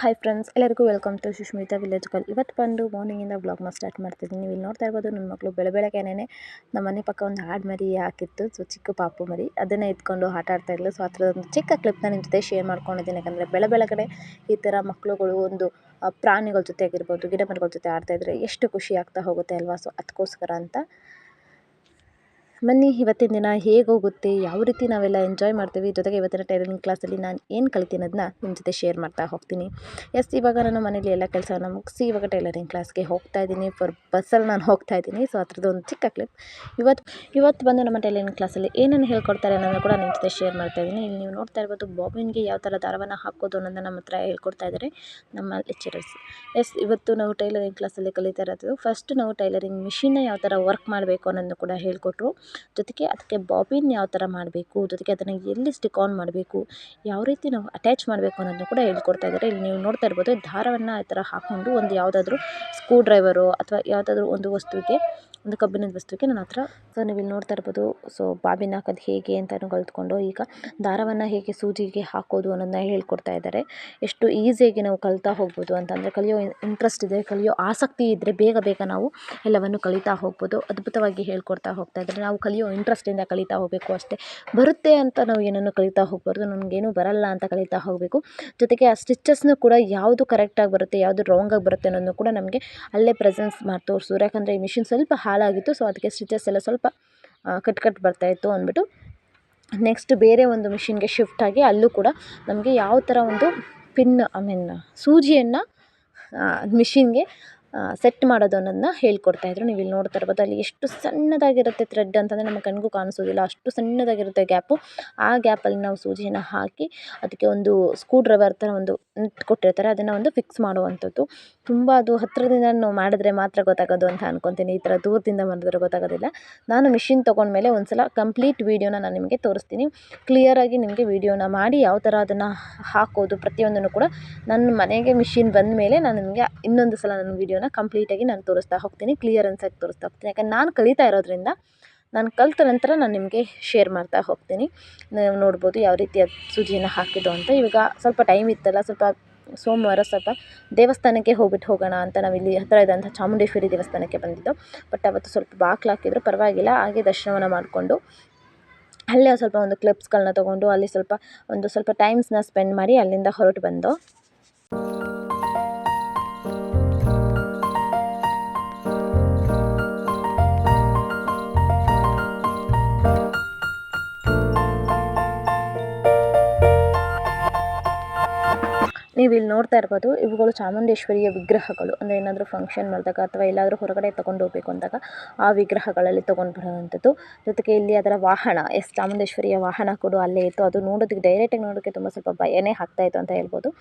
Hi friends, ಎಲ್ಲರಿಗೂ welcome to Sushmita village girl. ಇವತ್ತು ಬಂದು ಮಾರ್ನಿಂಗಿಂದ ಬ್ಲಾಗ್ನ ಸ್ಟಾರ್ಟ್ ಮಾಡ್ತಿದ್ದೀನಿ. ನೀವು ಇಲ್ಲಿ ನೋಡ್ತಾ ಇರ್ಬೋದು, ನನ್ನ ಮಕ್ಕಳು ಬೆಳಗ್ಗೆನೇ ನಮ್ಮ ಮನೆ ಪಕ್ಕ ಒಂದು ಆಡು ಮರಿ ಹಾಕಿತ್ತು. ಸೊ ಚಿಕ್ಕ ಪಾಪು ಮರಿ ಅದನ್ನೇ ಎತ್ಕೊಂಡು ಆಟ ಆಡ್ತಾ ಇದ್ಲು. ಸೊ ಆ ಥರದ ಒಂದು ಚಿಕ್ಕ ಕ್ಲಿಪ್ನ ನಿಮ್ಮ ಜೊತೆ ಶೇರ್ ಮಾಡ್ಕೊಂಡಿದ್ದೀನಿ. ಯಾಕಂದರೆ ಬೆಳಗ್ಗೆ ಈ ಥರ ಮಕ್ಕಳುಗಳು ಒಂದು ಪ್ರಾಣಿಗಳ ಜೊತೆ ಆಗಿರ್ಬೋದು, ಗಿಡ ಮರಗಳ ಜೊತೆ ಆಡ್ತಾ ಇದ್ದರೆ ಎಷ್ಟು ಖುಷಿ ಆಗ್ತಾ ಹೋಗುತ್ತೆ ಅಲ್ವಾ. ಸೊ ಅದಕ್ಕೋಸ್ಕರ ಅಂತ ಬನ್ನಿ ಇವತ್ತಿನ ದಿನ ಹೇಗೆ ಹೋಗುತ್ತೆ, ಯಾವ ರೀತಿ ನಾವೆಲ್ಲ ಎಂಜಾಯ್ ಮಾಡ್ತೀವಿ, ಜೊತೆಗೆ ಇವತ್ತಿನ ಟೈಲರಿಂಗ್ ಕ್ಲಾಸಲ್ಲಿ ನಾನು ಏನು ಕಲಿತೀನಿ ಅದನ್ನ ನಿಮ್ಮ ಜೊತೆ ಶೇರ್ ಮಾಡ್ತಾ ಹೋಗ್ತೀನಿ. ಇವಾಗ ನಾನು ಮನೇಲಿ ಎಲ್ಲ ಕೆಲಸವನ್ನು ಮುಗಿಸಿ ಇವಾಗ ಟೈಲರಿಂಗ್ ಕ್ಲಾಸ್ಗೆ ಹೋಗ್ತಾ ಇದ್ದೀನಿ. ಬಸ್ಸಲ್ಲಿ ನಾನು ಹೋಗ್ತಾ ಇದ್ದೀನಿ. ಸೊ ಆ ಥರದ್ದು ಒಂದು ಚಿಕ್ಕ ಕ್ಲಿಪ್ ಇವತ್ತು ಬಂದು ನಮ್ಮ ಟೈಲರಿಂಗ್ ಕ್ಲಾಸಲ್ಲಿ ಏನನ್ನು ಹೇಳ್ಕೊಡ್ತಾರೆ ಅನ್ನೋದನ್ನು ಕೂಡ ನಿಮ್ಮ ಜೊತೆ ಶೇರ್ ಮಾಡ್ತಾ ಇದ್ದೀನಿ. ಇಲ್ಲಿ ನೀವು ನೋಡ್ತಾ ಇರ್ಬೋದು, ಬಾಬಿನ್ಗೆ ಯಾವ ಥರ ದಾರವನ್ನು ಹಾಕೋದು ಅನ್ನೋದನ್ನು ನಮ್ಮ ಹತ್ರ ಹೇಳ್ಕೊಡ್ತಾ ಇದ್ದಾರೆ ನಮ್ಮ ಲೆಕ್ಚರರ್ಸ್. ಇವತ್ತು ನಾವು ಟೈಲರಿಂಗ್ ಕ್ಲಾಸಲ್ಲಿ ಕಲಿತಾ ಇರೋದು ಫಸ್ಟ್ ನಾವು ಟೈಲರಿಂಗ್ ಮಿಷಿನ್ನ ಯಾವ ಥರ ವರ್ಕ್ ಮಾಡಬೇಕು ಅನ್ನೋದನ್ನು ಕೂಡ ಹೇಳ್ಕೊಟ್ರು. ಜೊತೆಗೆ ಅದಕ್ಕೆ ಬಾಬಿನ್ ಯಾವ ಥರ ಮಾಡಬೇಕು, ಜೊತೆಗೆ ಅದನ್ನು ಎಲ್ಲಿ ಸ್ಟಿಕ್ ಆನ್ ಮಾಡಬೇಕು, ಯಾವ ರೀತಿ ನಾವು ಅಟ್ಯಾಚ್ ಮಾಡಬೇಕು ಅನ್ನೋದನ್ನು ಕೂಡ ಹೇಳ್ಕೊಡ್ತಾ ಇದ್ದಾರೆ. ಇಲ್ಲಿ ನೀವು ನೋಡ್ತಾ ಇರ್ಬೋದು, ದಾರವನ್ನು ಆ ಥರ ಹಾಕ್ಕೊಂಡು ಒಂದು ಯಾವುದಾದ್ರೂ ಸ್ಕ್ರೂ ಡ್ರೈವರು ಅಥವಾ ಯಾವುದಾದ್ರೂ ಒಂದು ವಸ್ತುವಿಗೆ, ಒಂದು ಕಬ್ಬಿಣದ ವಸ್ತುವಿಗೆ ನನ್ನ ಹತ್ರ. ಸೊ ನೀವು ಇಲ್ಲಿ ನೋಡ್ತಾ ಇರ್ಬೋದು, ಸೊ ಬಾಬಿನ್ ಹಾಕೋದು ಹೇಗೆ ಅಂತಲೂ ಕಲ್ತ್ಕೊಂಡು ಈಗ ದಾರವನ್ನು ಹೇಗೆ ಸೂಜಿಗೆ ಹಾಕೋದು ಅನ್ನೋದನ್ನ ಹೇಳ್ಕೊಡ್ತಾ ಇದ್ದಾರೆ. ಎಷ್ಟು ಈಸಿಯಾಗಿ ನಾವು ಕಲಿತಾ ಹೋಗ್ಬೋದು ಅಂತಂದರೆ, ಕಲಿಯೋ ಇಂಟ್ರೆಸ್ಟ್ ಇದೆ, ಕಲಿಯೋ ಆಸಕ್ತಿ ಇದ್ದರೆ ಬೇಗ ನಾವು ಎಲ್ಲವನ್ನು ಕಲಿತಾ ಹೋಗ್ಬೋದು. ಅದ್ಭುತವಾಗಿ ಹೇಳ್ಕೊಡ್ತಾ ಹೋಗ್ತಾ ಇದ್ದಾರೆ. ನಾವು ಕಲಿಯೋ ಇಂಟ್ರೆಸ್ಟಿಂದ ಕಲಿತಾ ಹೋಗಬೇಕು ಅಷ್ಟೇ. ಬರುತ್ತೆ ಅಂತ ನಾವು ಏನನ್ನು ಕಲಿತಾ ಹೋಗಬಾರ್ದು, ನನಗೇನು ಬರಲ್ಲ ಅಂತ ಕಲಿತಾ ಹೋಗಬೇಕು. ಜೊತೆಗೆ ಆ ಸ್ಟಿಚಸ್ನು ಕೂಡ ಯಾವುದು ಕರೆಕ್ಟಾಗಿ ಬರುತ್ತೆ, ಯಾವುದು ರಾಂಗಾಗಿ ಬರುತ್ತೆ ಅನ್ನೋದನ್ನು ಕೂಡ ನಮಗೆ ಅಲ್ಲೇ ಪ್ರೆಸೆನ್ಸ್ ಮಾಡಿ ತೋರಿಸಿದ್ರು. ಯಾಕಂದರೆ ಈ ಮಿಷಿನ್ ಸ್ವಲ್ಪ ಹಾಳಾಗಿತ್ತು. ಸೊ ಅದಕ್ಕೆ ಸ್ಟಿಚಸ್ ಎಲ್ಲ ಸ್ವಲ್ಪ ಕಟ್ ಬರ್ತಾಯಿತ್ತು ಅಂದ್ಬಿಟ್ಟು ನೆಕ್ಸ್ಟ್ ಬೇರೆ ಒಂದು ಮಿಷಿನ್ಗೆ ಶಿಫ್ಟ್ ಆಗಿ ಅಲ್ಲೂ ಕೂಡ ನಮಗೆ ಯಾವ ಥರ ಒಂದು ಸೂಜಿಯನ್ನು ಮಿಷಿನ್ಗೆ ಸೆಟ್ ಮಾಡೋದು ಅನ್ನೋದನ್ನ ಹೇಳ್ಕೊಡ್ತಾಯಿದ್ರು. ನೀವು ಇಲ್ಲಿ ನೋಡ್ತಾ ಇರ್ಬೋದು, ಅಲ್ಲಿ ಎಷ್ಟು ಸಣ್ಣದಾಗಿರುತ್ತೆ ಥ್ರೆಡ್ ಅಂತಂದರೆ ನಮ್ಮ ಕಣ್ಣಿಗೂ ಕಾಣಿಸೋದಿಲ್ಲ, ಅಷ್ಟು ಸಣ್ಣದಾಗಿರುತ್ತೆ ಗ್ಯಾಪು. ಆ ಗ್ಯಾಪಲ್ಲಿ ನಾವು ಸೂಜಿಯನ್ನು ಹಾಕಿ ಅದಕ್ಕೆ ಒಂದು ಸ್ಕ್ರೂ ಡ್ರೈವರ್ ಥರ ಒಂದು ನೆಟ್ ಕೊಟ್ಟಿರ್ತಾರೆ, ಅದನ್ನು ಒಂದು ಫಿಕ್ಸ್ ಮಾಡುವಂಥದ್ದು. ತುಂಬ ಅದು ಹತ್ತಿರದಿಂದ ನಾವು ಮಾಡಿದ್ರೆ ಮಾತ್ರ ಗೊತ್ತಾಗೋದು ಅಂತ ಅನ್ಕೊತೀನಿ. ಈ ಥರ ದೂರದಿಂದ ಮಾಡಿದ್ರೆ ಗೊತ್ತಾಗೋದಿಲ್ಲ. ನಾನು ಮಿಷಿನ್ ತೊಗೊಂಡ್ಮೇಲೆ ಒಂದು ಸಲ ಕಂಪ್ಲೀಟ್ ವೀಡಿಯೋನ ನಾನು ನಿಮಗೆ ತೋರಿಸ್ತೀನಿ. ಕ್ಲಿಯರಾಗಿ ನಿಮಗೆ ವೀಡಿಯೋನ ಮಾಡಿ ಯಾವ ಥರ ಅದನ್ನು ಹಾಕೋದು ಪ್ರತಿಯೊಂದನ್ನು ಕೂಡ ನನ್ನ ಮನೆಗೆ ಮಿಷಿನ್ ಬಂದ ಮೇಲೆ ನಾನು ನಿಮಗೆ ಇನ್ನೊಂದು ಸಲ ನನ್ನ ವೀಡಿಯೋನ ಕಂಪ್ಲೀಟಾಗಿ ನಾನು ತೋರಿಸ್ತಾ ಹೋಗ್ತೀನಿ, ಕ್ಲಿಯರೆನ್ಸಾಗಿ ತೋರಿಸ್ತಾ ಹೋಗ್ತೀನಿ. ಯಾಕಂದ್ರೆ ನಾನು ಕಲಿತಾ ಇರೋದ್ರಿಂದ ನಾನು ಕಲಿತ ನಂತರ ನಾನು ನಿಮಗೆ ಶೇರ್ ಮಾಡ್ತಾ ಹೋಗ್ತೀನಿ. ನೀವು ನೋಡ್ಬೋದು ಯಾವ ರೀತಿ ಅದು ಸೂಜಿಯನ್ನು ಹಾಕಿದ್ದು ಅಂತ. ಇವಾಗ ಸ್ವಲ್ಪ ಟೈಮ್ ಇತ್ತಲ್ಲ, ಸ್ವಲ್ಪ ಸೋಮವಾರ ಸ್ವಲ್ಪ ದೇವಸ್ಥಾನಕ್ಕೆ ಹೋಗೋಣ ಅಂತ ನಾವಿಲ್ಲಿ ಹತ್ತಿರ ಇದ್ದಂಥ ಚಾಮುಂಡೇಶ್ವರಿ ದೇವಸ್ಥಾನಕ್ಕೆ ಬಂದಿದ್ದು. ಬಟ್ ಅವತ್ತು ಸ್ವಲ್ಪ ಬಾಗಿಲು ಹಾಕಿದ್ರು, ಪರವಾಗಿಲ್ಲ. ಹಾಗೆ ದರ್ಶನವನ್ನು ಮಾಡಿಕೊಂಡು ಅಲ್ಲೇ ಸ್ವಲ್ಪ ಒಂದು ಕ್ಲಿಪ್ಸ್ಗಳನ್ನ ತೊಗೊಂಡು ಅಲ್ಲಿ ಸ್ವಲ್ಪ ಟೈಮ್ಸ್ನ ಸ್ಪೆಂಡ್ ಮಾಡಿ ಅಲ್ಲಿಂದ ಹೊರಟು ಬಂದು ನೀವು ಇಲ್ಲಿ ನೋಡ್ತಾ ಇರ್ಬೋದು, ಇವುಗಳು ಚಾಮುಂಡೇಶ್ವರಿಯ ವಿಗ್ರಹಗಳು. ಅಂದರೆ ಏನಾದರೂ ಫಂಕ್ಷನ್ ಮಾಡಿದಾಗ ಅಥವಾ ಎಲ್ಲಾದರೂ ಹೊರಗಡೆ ತೊಗೊಂಡು ಹೋಗಬೇಕು ಅಂದಾಗ ಆ ವಿಗ್ರಹಗಳಲ್ಲಿ ತೊಗೊಂಡು ಬರೋವಂಥದ್ದು. ಜೊತೆಗೆ ಇಲ್ಲಿ ಅದರ ವಾಹನ, ಚಾಮುಂಡೇಶ್ವರಿಯ ವಾಹನ ಕೂಡ ಅಲ್ಲೇ ಇತ್ತು. ಅದು ನೋಡೋದಕ್ಕೆ ಡೈರೆಕ್ಟಾಗಿ ನೋಡೋಕ್ಕೆ ತುಂಬ ಸ್ವಲ್ಪ ಭಯನೇ ಆಗ್ತಾಯಿತ್ತು ಅಂತ ಹೇಳ್ಬೋದು.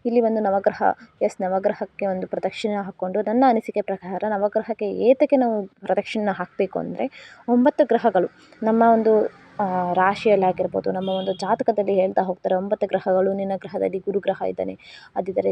ಇಲ್ಲಿ ಒಂದು ನವಗ್ರಹಕ್ಕೆ ಒಂದು ಪ್ರದಕ್ಷಿಣೆ ಹಾಕ್ಕೊಂಡು, ನನ್ನ ಅನಿಸಿಕೆ ಪ್ರಕಾರ ನವಗ್ರಹಕ್ಕೆ ಏತಕ್ಕೆ ನಾವು ಪ್ರದಕ್ಷಿಣೆ ಹಾಕಬೇಕು ಅಂದರೆ, 9 ಗ್ರಹಗಳು ನಮ್ಮ ಒಂದು ರಾಶಿಯಲ್ಲಾಗಿರ್ಬೋದು, ನಮ್ಮ ಒಂದು ಜಾತಕದಲ್ಲಿ ಹೇಳ್ತಾ ಹೋಗ್ತಾರೆ, 9 ಗ್ರಹಗಳು, ನಿನ್ನ ಗ್ರಹದಲ್ಲಿ ಗುರುಗ್ರಹ ಇದ್ದಾನೆ, ಅದಿದ್ದಾರೆ.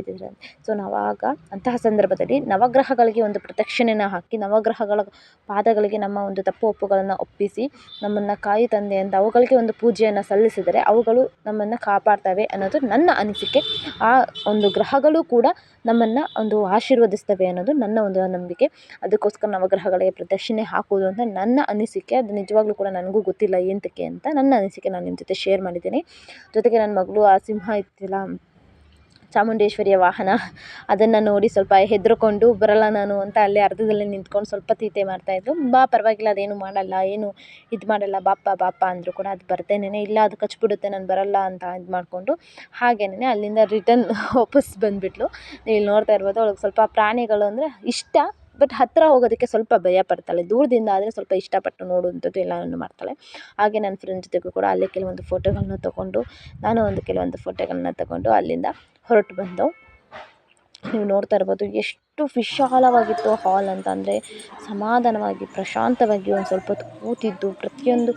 ಸೊ ನಾವಾಗ ಅಂತಹ ಸಂದರ್ಭದಲ್ಲಿ ನವಗ್ರಹಗಳಿಗೆ ಒಂದು ಪ್ರದಕ್ಷಿಣೆನ ಹಾಕಿ, ನವಗ್ರಹಗಳ ಪಾದಗಳಿಗೆ ನಮ್ಮ ಒಂದು ತಪ್ಪು ಒಪ್ಪುಗಳನ್ನು ಒಪ್ಪಿಸಿ, ನಮ್ಮನ್ನು ಕಾಯಿ ತಂದೆ ಅಂತ ಅವುಗಳಿಗೆ ಒಂದು ಪೂಜೆಯನ್ನು ಸಲ್ಲಿಸಿದರೆ ಅವುಗಳು ನಮ್ಮನ್ನು ಕಾಪಾಡ್ತವೆ ಅನ್ನೋದು ನನ್ನ ಅನಿಸಿಕೆ. ಆ ಒಂದು ಗ್ರಹಗಳು ಕೂಡ ನಮ್ಮನ್ನು ಒಂದು ಆಶೀರ್ವದಿಸ್ತವೆ ಅನ್ನೋದು ನನ್ನ ಒಂದು ನಂಬಿಕೆ. ಅದಕ್ಕೋಸ್ಕರ ನವಗ್ರಹಗಳಿಗೆ ಪ್ರದಕ್ಷಿಣೆ ಹಾಕುವುದು ಅಂತ ನನ್ನ ಅನಿಸಿಕೆ. ಅದು ನಿಜವಾಗ್ಲೂ ಕೂಡ ನನಗೂ ಗೊತ್ತಿಲ್ಲ ಎಂತಕ್ಕೆ ಅಂತ. ನನ್ನ ಅನಿಸಿಕೆ ನಾನು ನಿಮ್ಮ ಜೊತೆ ಶೇರ್ ಮಾಡಿದ್ದೀನಿ. ಜೊತೆಗೆ ನನ್ನ ಮಗಳು ಆ ಸಿಂಹ ಇತ್ತಿಲ್ಲ, ಚಾಮುಂಡೇಶ್ವರಿಯ ವಾಹನ, ಅದನ್ನು ನೋಡಿ ಸ್ವಲ್ಪ ಹೆದರ್ಕೊಂಡು ಬರಲ್ಲ ನಾನು ಅಂತ ಅಲ್ಲೇ ಅರ್ಧದಲ್ಲೇ ನಿಂತ್ಕೊಂಡು ಸ್ವಲ್ಪ ತೀಟೆ ಮಾಡ್ತಾಯಿದ್ರು. ಪರವಾಗಿಲ್ಲ, ಅದೇನು ಮಾಡಲ್ಲ, ಏನು ಇದು ಮಾಡಲ್ಲ, ಬಾಪ ಅಂದರು ಕೂಡ ಅದು ಬರ್ದೇನೆ ಇಲ್ಲ, ಅದು ಕಚ್ಬಿಡುತ್ತೆ, ನಾನು ಬರಲ್ಲ ಅಂತ ಇದು ಮಾಡಿಕೊಂಡು ಹಾಗೇನೆ ಅಲ್ಲಿಂದ ರಿಟರ್ನ್ ವಾಪಸ್ ಬಂದುಬಿಟ್ಲು. ನೀವು ಇಲ್ಲಿ ನೋಡ್ತಾ ಇರ್ಬೋದು, ಅವಳಿಗೆ ಸ್ವಲ್ಪ ಪ್ರಾಣಿಗಳು ಅಂದರೆ ಇಷ್ಟ, ಬಟ್ ಹತ್ತಿರ ಹೋಗೋದಕ್ಕೆ ಸ್ವಲ್ಪ ಭಯ ಪಡ್ತಾಳೆ. ದೂರದಿಂದ ಆದರೆ ಸ್ವಲ್ಪ ಇಷ್ಟಪಟ್ಟು ನೋಡುವಂಥದ್ದು ಎಲ್ಲವನ್ನು ಮಾಡ್ತಾಳೆ. ಹಾಗೆ ನನ್ನ ಫ್ರೆಂಡ್ ಜೊತೆಗೂ ಕೂಡ ಅಲ್ಲೇ ಕೆಲವೊಂದು ಫೋಟೋಗಳನ್ನ ತೊಗೊಂಡು, ನಾನು ಕೆಲವೊಂದು ಫೋಟೋಗಳನ್ನ ತಗೊಂಡು ಅಲ್ಲಿಂದ ಹೊರಟು ಬಂದವು. ನೀವು ನೋಡ್ತಾ ಇರ್ಬೋದು ಎಷ್ಟು ವಿಶಾಲವಾಗಿತ್ತು ಹಾಲ್ ಅಂತ. ಅಂದರೆ ಸಮಾಧಾನವಾಗಿ ಪ್ರಶಾಂತವಾಗಿ ಒಂದು ಸ್ವಲ್ಪ ಹೊತ್ತು ಕೂತಿದ್ದು ಪ್ರತಿಯೊಂದು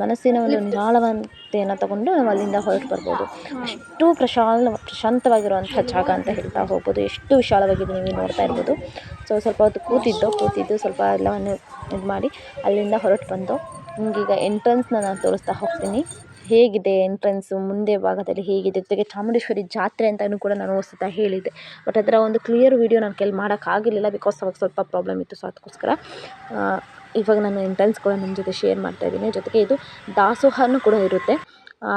ಮನಸ್ಸಿನ ಒಂದು ನಿರಾಳವಂತೆಯನ್ನು ತಗೊಂಡು ನಾವು ಅಲ್ಲಿಂದ ಹೊರಟು ಬರ್ಬೋದು. ಅಷ್ಟು ಪ್ರಶಾಂತವಾಗಿರುವಂಥ ಜಾಗ ಅಂತ ಹೇಳ್ತಾ ಹೋಗ್ಬೋದು. ಎಷ್ಟು ವಿಶಾಲವಾಗಿದೆ ನೀವು ನೋಡ್ತಾ ಇರ್ಬೋದು. ಸೊ ಸ್ವಲ್ಪ ಹೊತ್ತು ಕೂತಿದ್ದು ಸ್ವಲ್ಪ ಎಲ್ಲವನ್ನು ಇದು ಮಾಡಿ ಅಲ್ಲಿಂದ ಹೊರಟು ಬಂದು ನಿಮಗೀಗ ಎಂಟ್ರೆನ್ಸ್ನ ನಾನು ತೋರಿಸ್ತಾ ಹೋಗ್ತೀನಿ ಹೇಗಿದೆ ಎಂಟ್ರೆನ್ಸು ಮುಂದೆ ಭಾಗದಲ್ಲಿ ಹೇಗಿದೆ, ಜೊತೆಗೆ ಚಾಮುಂಡೇಶ್ವರಿ ಜಾತ್ರೆ ಅಂತಲೂ ಕೂಡ ನಾನು ಸತ ಹೇಳಿದ್ದೆ. ಬಟ್ ಅದರ ಒಂದು ಕ್ಲಿಯರ್ ವೀಡಿಯೋ ನನ್ನ ಕೈಲಿ ಮಾಡೋಕ್ಕಾಗಿರಲಿಲ್ಲ, ಬಿಕಾಸ್ ಅವಾಗ ಸ್ವಲ್ಪ ಪ್ರಾಬ್ಲಮ್ ಇತ್ತು. ಸೊ ಅದಕ್ಕೋಸ್ಕರ ಇವಾಗ ನಾನು ಎಂಟ್ರೆನ್ಸ್ ಕೂಡ ನಿಮ್ಮ ಜೊತೆ ಶೇರ್ ಮಾಡ್ತಾಯಿದ್ದೀನಿ. ಜೊತೆಗೆ ಇದು ದಾಸೋಹನೂ ಕೂಡ ಇರುತ್ತೆ.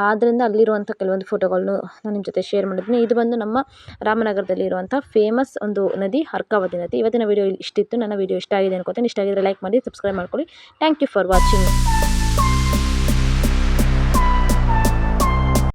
ಆದ್ದರಿಂದ ಅಲ್ಲಿರುವಂಥ ಕೆಲವೊಂದು ಫೋಟೋಗಳನ್ನು ನಾನು ನಿಮ್ಮ ಜೊತೆ ಶೇರ್ ಮಾಡಿದ್ದೀನಿ. ಇದು ಬಂದು ನಮ್ಮ ರಾಮನಗರದಲ್ಲಿರುವಂಥ ಫೇಮಸ್ ಒಂದು ನದಿ, ಅರ್ಕಾವತಿ ನದಿ. ಇವತ್ತಿನ ವೀಡಿಯೋ ಇಷ್ಟಿತ್ತು. ನನ್ನ ವೀಡಿಯೋ ಇಷ್ಟ ಆಗಿದೆ ಅನ್ಕೋತೀನಿ. ಇಷ್ಟ ಆಗಿದ್ರೆ ಲೈಕ್ ಮಾಡಿ, ಸಬ್ಸ್ಕ್ರೈಬ್ ಮಾಡ್ಕೊಳ್ಳಿ. Thank you for watching.